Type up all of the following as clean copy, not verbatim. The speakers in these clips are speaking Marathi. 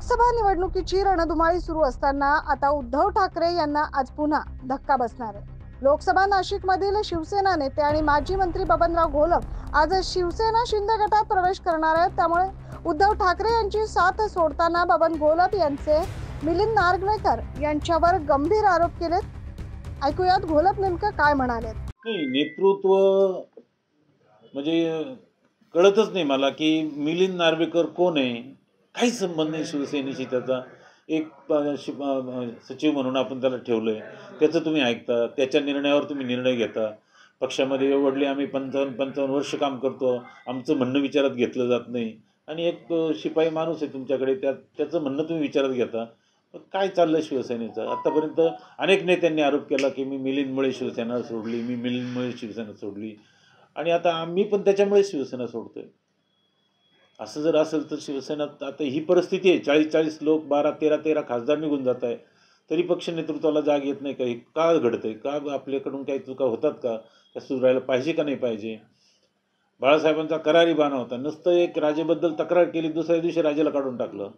लोकसभा निवडणुकीची रणधुमाळी सुरू असताना आता उद्धव ठाकरे यांना आज पुन्हा धक्का बसणार आहे। लोकसभा नाशिकमधील शिवसेना नेते आणि माजी मंत्री बबनराव घोलप आज शिवसेना शिंदे गटात प्रवेश करणार आहेत। त्यामुळे उद्धव ठाकरे यांची साथ सोडताना बबन घोलप यांचे मिलिंद नार्वेकर यांच्यावर गंभीर आरोप केलेत। ऐकूयात घोलप नेमकं काय म्हणाले। नाही, नेतृत्व म्हणजे कळतच नाही मला की मिलिंद नार्वेकर कोण आहे, काही संबंध नाही शिवसेनेशी त्याचा। एक सचिव म्हणून आपण त्याला ठेवलंय, त्याचं तुम्ही ऐकता, त्याच्या निर्णयावर तुम्ही निर्णय घेता। पक्षामध्ये एवढले आम्ही 55 वर्ष काम करतो, आमचं म्हणणं विचारात घेतलं जात नाही आणि एक शिपाई माणूस आहे तुमच्याकडे, त्याचं म्हणणं तुम्ही विचारात घेता। काय चाललंय शिवसेनेचं? आतापर्यंत अनेक नेत्यांनी आरोप केला की मी मिलिंदमुळे शिवसेना सोडली, मी मिलिंदमुळे शिवसेना सोडली आणि आता आम्ही पण त्याच्यामुळे शिवसेना सोडतोय। असं जर असेल तर शिवसेना आता ही परिस्थिती आहे, 40 लोक 12-13 खासदार निघून जात आहे, तरी पक्ष नेतृत्वाला जाग येत नाही। काही का घडतंय? का आपल्याकडून काही चुका होतात का? त्या सुधारायला पाहिजे का नाही पाहिजे? बाळासाहेबांचा करारी बाणा होता, नुसतं एक राजेबद्दल तक्रार केली, दुसऱ्या दिवशी राजाला काढून टाकलं।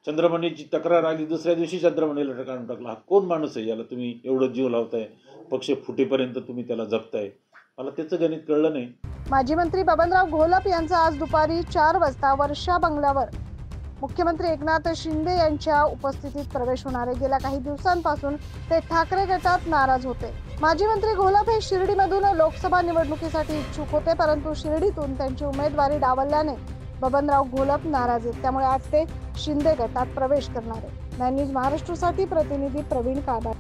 चंद्रमणीची तक्रार आली, दुसऱ्या दिवशी चंद्रमणीला काढून टाकलं। हा कोण माणूस आहे याला तुम्ही एवढं जीव लावताय? पक्ष फुटेपर्यंत तुम्ही त्याला जपताय। मला त्याचं गणित कळलं नाही। माजी मंत्री बबनराव घोलप यांचा आज दुपारी 4 वाजता वर्षा बंगल्यावर मुख्यमंत्री एकनाथ शिंदे यांच्या उपस्थितीत प्रवेश होणार आहे। गेल्या काही दिवसांपासून ते ठाकरे गटात नाराज होते। माजी मंत्री घोलप हे शिर्डीमधून लोकसभा निवडणुकीसाठी इच्छुक होते, परंतु शिर्डीतून त्यांची उमेदवारी डावलल्याने बबनराव घोलप नाराज आहेत। त्यामुळे आज ते शिंदे गटात प्रवेश करणार आहेत। न्यूज महाराष्ट्रसाठी प्रतिनिधी प्रवीण काबा।